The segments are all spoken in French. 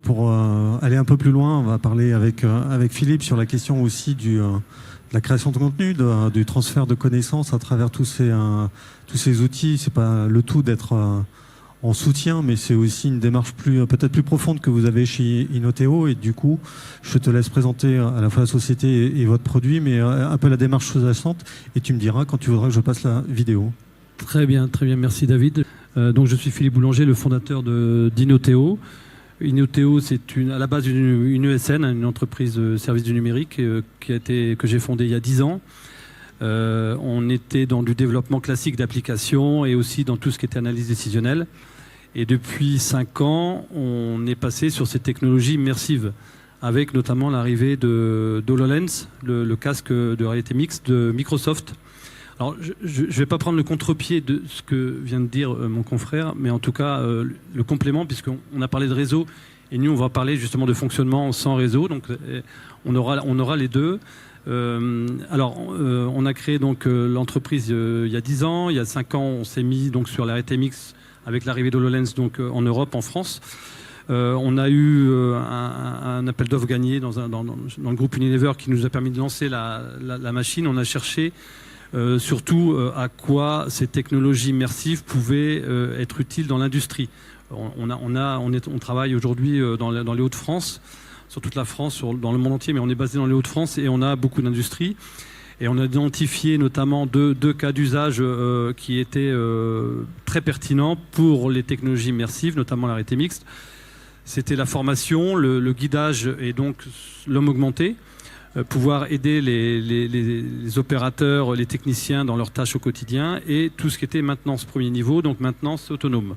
Pour aller un peu plus loin, on va parler avec Philippe sur la question aussi de la création de contenu, du transfert de connaissances à travers tous ces outils. C'est pas le tout d'être en soutien, mais c'est aussi une démarche peut-être plus profonde que vous avez chez Inoteo. Et du coup, je te laisse présenter à la fois la société et votre produit, mais un peu la démarche sous-jacente. Et tu me diras quand tu voudras que je passe la vidéo. Très bien, merci David. Donc je suis Philippe Boulanger, le fondateur d'Inoteo. Inoteo, c'est à la base une ESN, une entreprise de services du numérique que j'ai fondée il y a 10 ans. On était dans du développement classique d'applications et aussi dans tout ce qui était analyse décisionnelle. Et depuis 5 ans, on est passé sur ces technologies immersives, avec notamment l'arrivée d'HoloLens, le casque de réalité mixte de Microsoft. Alors, je ne vais pas prendre le contre-pied de ce que vient de dire mon confrère, mais en tout cas, le complément, puisqu'on a parlé de réseau, et nous, on va parler justement de fonctionnement sans réseau, donc on aura les deux. On a créé donc l'entreprise il y a 10 ans. Il y a 5 ans, on s'est mis donc sur la RTMX avec l'arrivée d'HoloLens donc en Europe, en France. On a eu un appel d'offres gagné dans le groupe Unilever qui nous a permis de lancer la machine. On a cherché surtout à quoi ces technologies immersives pouvaient être utiles dans l'industrie. On travaille aujourd'hui dans les Hauts-de-France, sur toute la France, dans le monde entier, mais on est basé dans les Hauts-de-France et on a beaucoup d'industries. Et on a identifié notamment deux cas d'usage qui étaient très pertinents pour les technologies immersives, notamment la réalité mixte. C'était la formation, le guidage et donc l'homme augmenté. Pouvoir aider les opérateurs, les techniciens dans leurs tâches au quotidien et tout ce qui était maintenance premier niveau, donc maintenance autonome.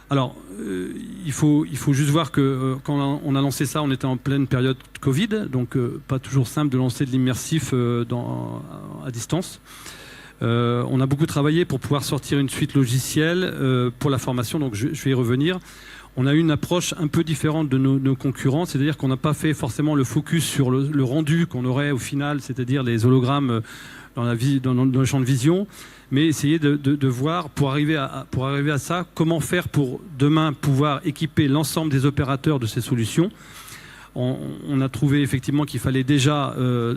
Alors, il faut juste voir que quand on a lancé ça, on était en pleine période Covid, donc pas toujours simple de lancer de l'immersif à distance. On a beaucoup travaillé pour pouvoir sortir une suite logicielle pour la formation, donc je vais y revenir. On a eu une approche un peu différente de nos concurrents, c'est-à-dire qu'on n'a pas fait forcément le focus sur le rendu qu'on aurait au final, c'est-à-dire les hologrammes dans le champ de vision, mais essayer de voir, pour arriver à ça, comment faire pour demain pouvoir équiper l'ensemble des opérateurs de ces solutions. On a trouvé effectivement qu'il fallait déjà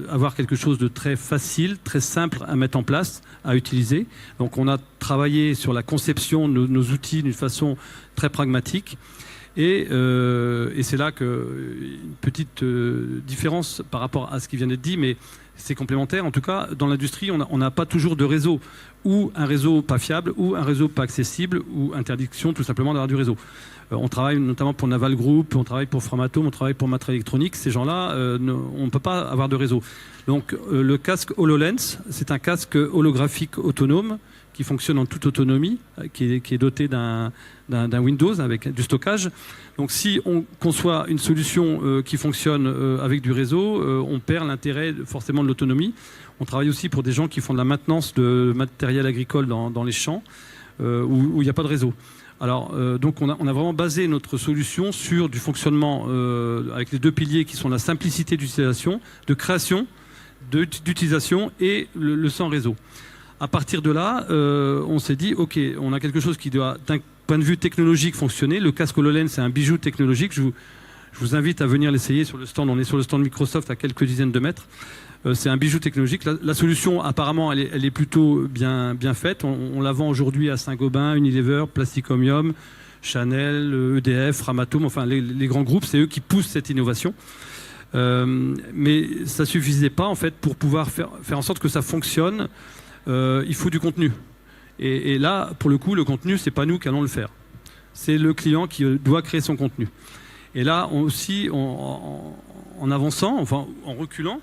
avoir quelque chose de très facile, très simple à mettre en place, à utiliser. Donc on a travaillé sur la conception de nos outils d'une façon très pragmatique. Et c'est là une petite différence par rapport à ce qui vient d'être dit, mais c'est complémentaire. En tout cas, dans l'industrie, on n'a pas toujours de réseau, ou un réseau pas fiable, ou un réseau pas accessible, ou interdiction tout simplement d'avoir du réseau. On travaille notamment pour Naval Group, on travaille pour Framatome, on travaille pour Matra Electronics. Ces gens-là, on ne peut pas avoir de réseau. Donc le casque HoloLens, c'est un casque holographique autonome qui fonctionne en toute autonomie, qui est doté d'un Windows avec du stockage. Donc si on conçoit une solution qui fonctionne avec du réseau, on perd l'intérêt forcément de l'autonomie. On travaille aussi pour des gens qui font de la maintenance de matériel agricole dans les champs où il n'y a pas de réseau. Alors, donc on a vraiment basé notre solution sur du fonctionnement avec les deux piliers qui sont la simplicité d'utilisation, de création, d'utilisation et le sans réseau. À partir de là, on s'est dit, OK, on a quelque chose qui doit, d'un point de vue technologique, fonctionner. Le casque HoloLens, c'est un bijou technologique. Je vous invite à venir l'essayer sur le stand. On est sur le stand Microsoft à quelques dizaines de mètres. C'est un bijou technologique. La solution, apparemment, elle est plutôt bien faite. On la vend aujourd'hui à Saint-Gobain, Unilever, Plasticomium, Chanel, EDF, Framatome, enfin les grands groupes. C'est eux qui poussent cette innovation. Mais ça ne suffisait pas, en fait, pour pouvoir faire en sorte que ça fonctionne. Il faut du contenu. Et là, pour le coup, le contenu, ce n'est pas nous qui allons le faire. C'est le client qui doit créer son contenu. Et là, en avançant, enfin en reculant,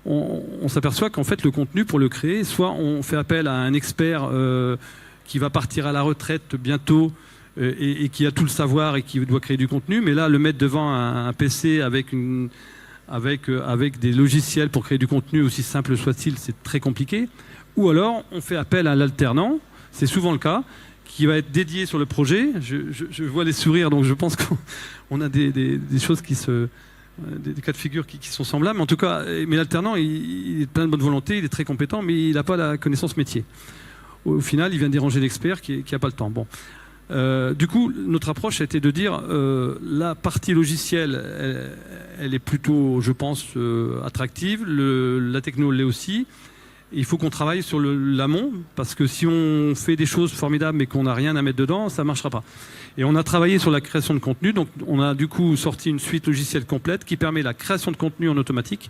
on s'aperçoit qu'en fait, le contenu, pour le créer, soit on fait appel à un expert qui va partir à la retraite bientôt et qui a tout le savoir et qui doit créer du contenu, mais là, le mettre devant un PC avec des logiciels pour créer du contenu, aussi simple soit-il, c'est très compliqué. Ou alors, on fait appel à l'alternant, c'est souvent le cas, qui va être dédié sur le projet. Je vois les sourires, donc je pense qu'on a des choses des cas de figure qui sont semblables. En tout cas, mais l'alternant, il est plein de bonne volonté, il est très compétent, mais il n'a pas la connaissance métier. Au final, il vient déranger l'expert qui n'a pas le temps. Bon. Du coup, notre approche a été de dire la partie logicielle, elle est plutôt, je pense, attractive. La techno l'est aussi. Il faut qu'on travaille sur l'amont, parce que si on fait des choses formidables mais qu'on n'a rien à mettre dedans, ça ne marchera pas. Et on a travaillé sur la création de contenu, donc on a du coup sorti une suite logicielle complète qui permet la création de contenu en automatique,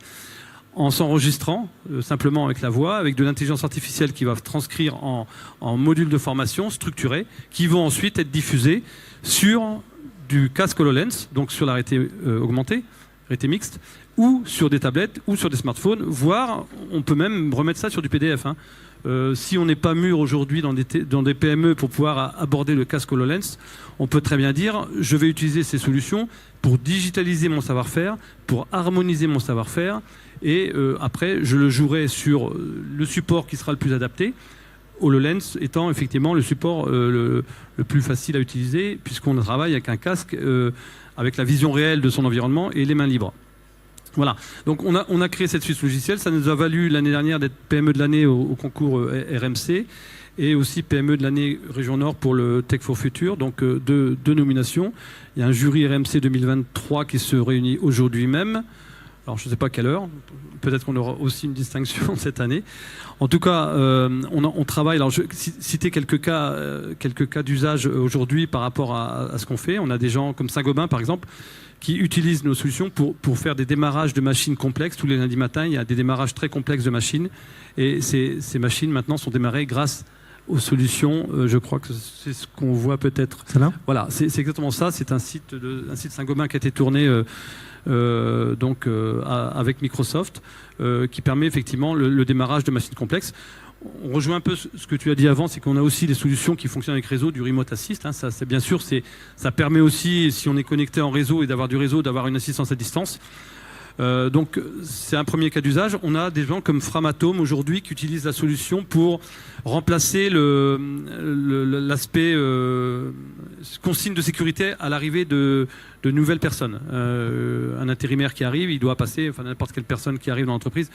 en s'enregistrant simplement avec la voix, avec de l'intelligence artificielle qui va transcrire en modules de formation structurés, qui vont ensuite être diffusés sur du casque HoloLens, donc sur la réalité augmentée, réalité mixte, ou sur des tablettes, ou sur des smartphones, voire on peut même remettre ça sur du PDF. Si on n'est pas mûr aujourd'hui dans des PME pour pouvoir aborder le casque HoloLens, on peut très bien dire je vais utiliser ces solutions pour digitaliser mon savoir-faire, pour harmoniser mon savoir-faire, et après je le jouerai sur le support qui sera le plus adapté, HoloLens étant effectivement le support le plus facile à utiliser, puisqu'on travaille avec un casque avec la vision réelle de son environnement et les mains libres. Voilà, donc on a créé cette suite logicielle, ça nous a valu l'année dernière d'être PME de l'année au concours RMC, et aussi PME de l'année Région Nord pour le Tech for Future, donc deux nominations. Il y a un jury RMC 2023 qui se réunit aujourd'hui même. Alors je ne sais pas à quelle heure, peut-être qu'on aura aussi une distinction cette année. En tout cas, on travaille, alors je vais citer quelques cas d'usage aujourd'hui par rapport à ce qu'on fait. On a des gens comme Saint-Gobain par exemple, qui utilisent nos solutions pour faire des démarrages de machines complexes. Tous les lundis matins, il y a des démarrages très complexes de machines. Et ces machines maintenant sont démarrées grâce aux solutions. Je crois que c'est ce qu'on voit peut-être. C'est là ? Voilà, c'est exactement ça. C'est un site Saint-Gobain qui a été tourné avec Microsoft, qui permet effectivement le démarrage de machines complexes. On rejoint un peu ce que tu as dit avant, c'est qu'on a aussi des solutions qui fonctionnent avec réseau, du remote assist. Ça, c'est bien sûr, ça permet aussi, si on est connecté en réseau et d'avoir du réseau, d'avoir une assistance à distance. Donc c'est un premier cas d'usage. On a des gens comme Framatome aujourd'hui qui utilisent la solution pour remplacer l'aspect consigne de sécurité à l'arrivée de nouvelles personnes. Un intérimaire qui arrive, il doit passer, enfin n'importe quelle personne qui arrive dans l'entreprise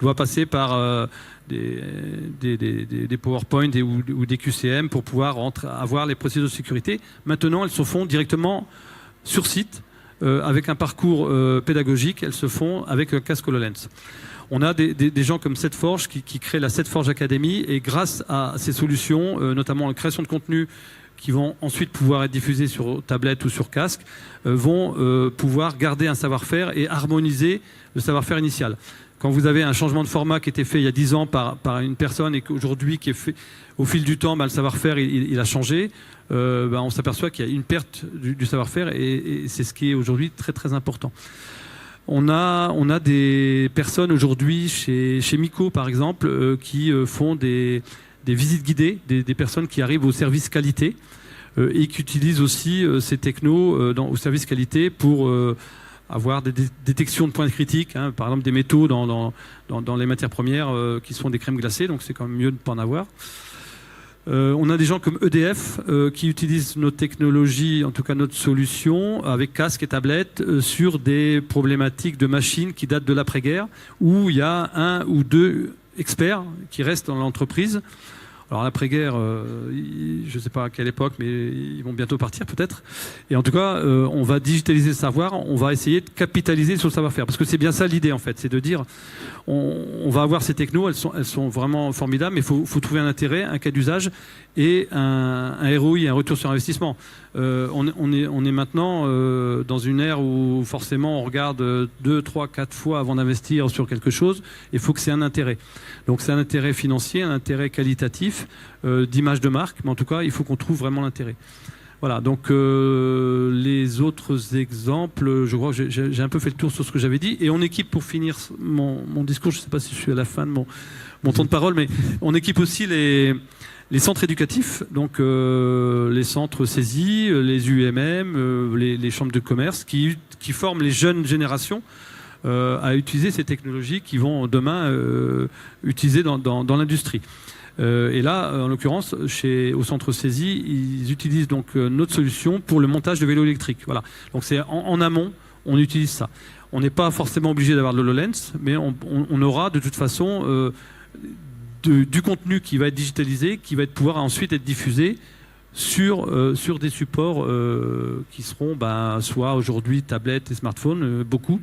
doit passer par des PowerPoint ou des QCM pour pouvoir avoir les procédures de sécurité. Maintenant, elles se font directement sur site. Avec un parcours pédagogique, elles se font avec un casque HoloLens. On a des gens comme SetForge qui créent la SetForge Academy, et grâce à ces solutions, notamment la création de contenu qui vont ensuite pouvoir être diffusés sur tablette ou sur casque, vont pouvoir garder un savoir-faire et harmoniser le savoir-faire initial. Quand vous avez un changement de format qui était fait il y a 10 ans par une personne et qu'aujourd'hui qui est fait au fil du temps, le savoir-faire il a changé, on s'aperçoit qu'il y a une perte du savoir-faire, et c'est ce qui est aujourd'hui très très important. On a des personnes aujourd'hui chez Mico par exemple qui font des visites guidées, des personnes qui arrivent au service qualité et qui utilisent aussi ces technos au service qualité pour avoir des détections de points critiques, par exemple des métaux dans les matières premières qui sont des crèmes glacées, donc c'est quand même mieux de ne pas en avoir. On a des gens comme EDF qui utilisent nos technologies, en tout cas notre solution, avec casque et tablette, sur des problématiques de machines qui datent de l'après-guerre, où il y a un ou deux experts qui restent dans l'entreprise. Alors l'après-guerre, je ne sais pas à quelle époque, mais ils vont bientôt partir peut-être. Et en tout cas, on va digitaliser le savoir, on va essayer de capitaliser sur le savoir-faire. Parce que c'est bien ça l'idée en fait, c'est de dire, on va avoir ces technos, elles sont vraiment formidables, mais il faut trouver un intérêt, un cas d'usage et un ROI, un retour sur investissement. On est maintenant dans une ère où forcément on regarde 2, 3, 4 fois avant d'investir sur quelque chose. Il faut que c'est un intérêt. Donc c'est un intérêt financier, un intérêt qualitatif, d'image de marque, mais en tout cas il faut qu'on trouve vraiment l'intérêt. Voilà, donc les autres exemples, je crois que j'ai un peu fait le tour sur ce que j'avais dit. Et on équipe, pour finir mon discours, je ne sais pas si je suis à la fin de mon temps de parole, mais on équipe aussi les centres éducatifs, donc les centres saisis, les UMM, les chambres de commerce, qui forment les jeunes générations à utiliser ces technologies qui vont demain utiliser dans l'industrie. Et là, en l'occurrence, au centre saisie, ils utilisent donc notre solution pour le montage de vélos électriques. Voilà. Donc c'est en amont, on utilise ça. On n'est pas forcément obligé d'avoir de l'HoloLens, mais on aura de toute façon du contenu qui va être digitalisé, qui va pouvoir ensuite être diffusé sur des supports qui seront soit aujourd'hui tablettes et smartphones, beaucoup,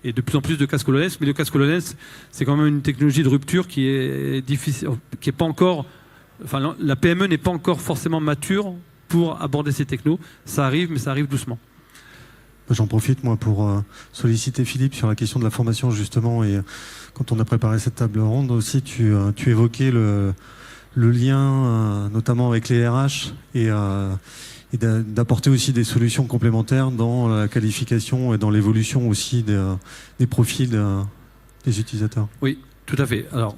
et de plus en plus de casques HoloLens. Mais le casque HoloLens, c'est quand même une technologie de rupture qui est difficile, qui est pas encore, enfin la PME n'est pas encore forcément mature pour aborder ces technos. Ça arrive, mais ça arrive doucement. J'en profite, moi, pour solliciter Philippe sur la question de la formation, justement. Et quand on a préparé cette table ronde aussi, tu évoquais le lien, notamment avec les RH, et d'apporter aussi des solutions complémentaires dans la qualification et dans l'évolution aussi des profils des utilisateurs. Oui, tout à fait. Alors,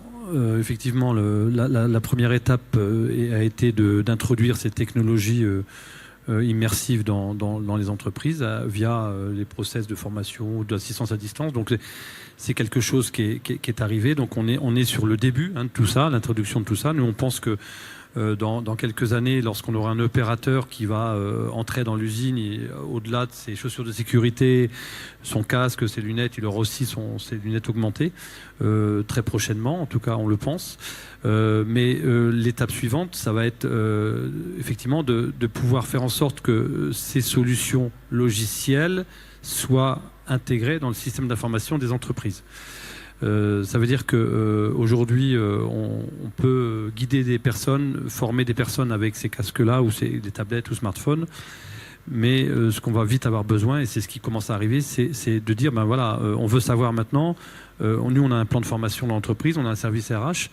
effectivement, la première étape a été d'introduire ces technologies immersives dans les entreprises via les process de formation ou d'assistance à distance. Donc c'est quelque chose qui est arrivé. Donc on est sur le début de tout ça, l'introduction de tout ça. Nous on pense que dans quelques années, lorsqu'on aura un opérateur qui va entrer dans l'usine, au-delà de ses chaussures de sécurité, son casque, ses lunettes, il aura aussi ses lunettes augmentées, très prochainement, en tout cas on le pense. Mais l'étape suivante, ça va être effectivement de pouvoir faire en sorte que ces solutions logicielles soient intégrées dans le système d'information des entreprises. Ça veut dire qu'aujourd'hui, on peut guider des personnes, former des personnes avec ces casques-là, ou des tablettes ou smartphones. Mais ce qu'on va vite avoir besoin, et c'est ce qui commence à arriver, c'est de dire, on veut savoir maintenant, nous on a un plan de formation dans l'entreprise, on a un service RH,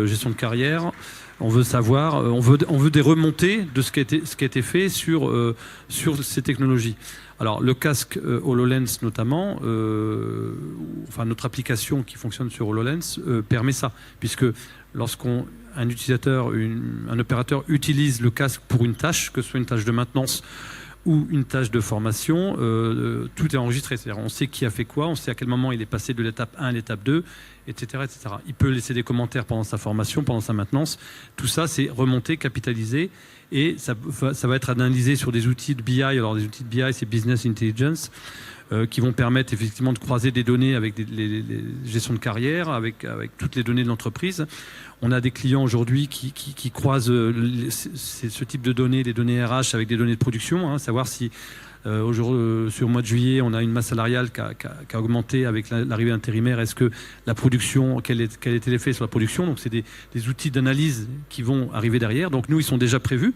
gestion de carrière, on veut savoir, on veut des remontées de ce qui a été fait sur ces technologies. Alors le casque HoloLens notamment, notre application qui fonctionne sur HoloLens permet ça, puisque lorsqu'un utilisateur, un opérateur utilise le casque pour une tâche, que ce soit une tâche de maintenance ou une tâche de formation, tout est enregistré. C'est-à-dire on sait qui a fait quoi, on sait à quel moment il est passé de l'étape 1 à l'étape 2, etc., etc. Il peut laisser des commentaires pendant sa formation, pendant sa maintenance. Tout ça, c'est remonté, capitalisé, et ça va être analysé sur des outils de BI. Alors des outils de BI, c'est Business Intelligence, qui vont permettre effectivement de croiser des données avec les gestions de carrière, avec toutes les données de l'entreprise. On a des clients aujourd'hui qui croisent ce type de données, les données RH, avec des données de production, savoir si sur le mois de juillet, on a une masse salariale qui a augmenté avec l'arrivée intérimaire. Est-ce que la production, quel était l'effet sur la production? Donc c'est des outils d'analyse qui vont arriver derrière. Donc nous, ils sont déjà prévus,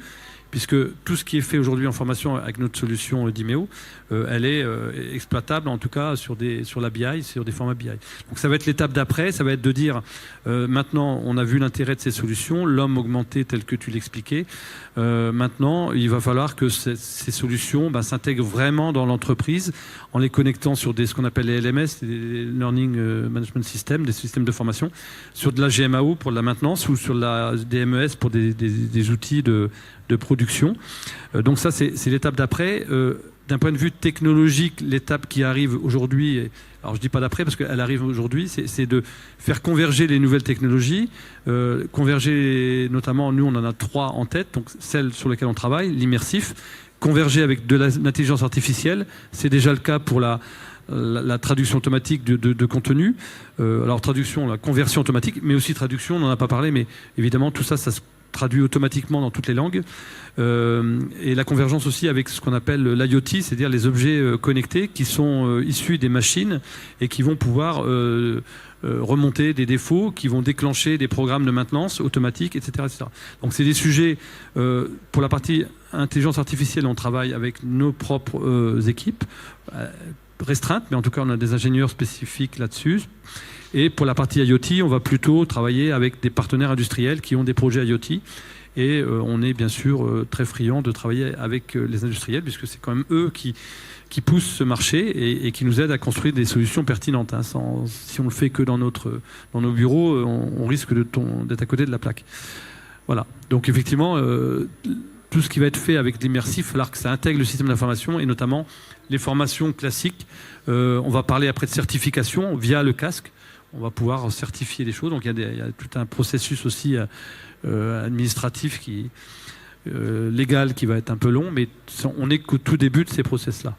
puisque tout ce qui est fait aujourd'hui en formation avec notre solution Dimeo, elle est exploitable en tout cas sur la BI, sur des formats BI. Donc ça va être l'étape d'après, ça va être de dire maintenant on a vu l'intérêt de ces solutions, l'homme augmenté tel que tu l'expliquais. Maintenant il va falloir que ces solutions s'intègrent vraiment dans l'entreprise en les connectant sur ce qu'on appelle les LMS, les Learning Management System, des systèmes de formation, sur de la GMAO pour de la maintenance ou sur des MES pour des outils de production. Donc ça c'est l'étape d'après. D'un point de vue technologique, l'étape qui arrive aujourd'hui, alors je ne dis pas d'après parce qu'elle arrive aujourd'hui, c'est de faire converger les nouvelles technologies, converger notamment, nous on en a 3 en tête, donc celles sur lesquelles on travaille, l'immersif, converger avec de l'intelligence artificielle, c'est déjà le cas pour la traduction automatique de contenu. Alors traduction, la conversion automatique, mais aussi traduction, on n'en a pas parlé, mais évidemment tout ça se traduit automatiquement dans toutes les langues. Et la convergence aussi avec ce qu'on appelle l'IoT, c'est-à-dire les objets connectés qui sont issus des machines et qui vont pouvoir remonter des défauts, qui vont déclencher des programmes de maintenance automatique, etc., etc. Donc c'est des sujets, pour la partie intelligence artificielle, on travaille avec nos propres équipes, restreintes, mais en tout cas on a des ingénieurs spécifiques là-dessus. Et pour la partie IoT, on va plutôt travailler avec des partenaires industriels qui ont des projets IoT. Et on est bien sûr très friand de travailler avec les industriels, puisque c'est quand même eux qui poussent ce marché et qui nous aident à construire des solutions pertinentes. Si on le fait que dans nos bureaux, on risque d'être à côté de la plaque. Voilà. Donc effectivement, tout ce qui va être fait avec l'immersif, il va falloir que ça intègre le système d'information et notamment les formations classiques. On va parler après de certification via le casque. On va pouvoir certifier des choses. Donc il y a tout un processus aussi administratif légal qui va être un peu long, mais on n'est qu'au tout début de ces process-là.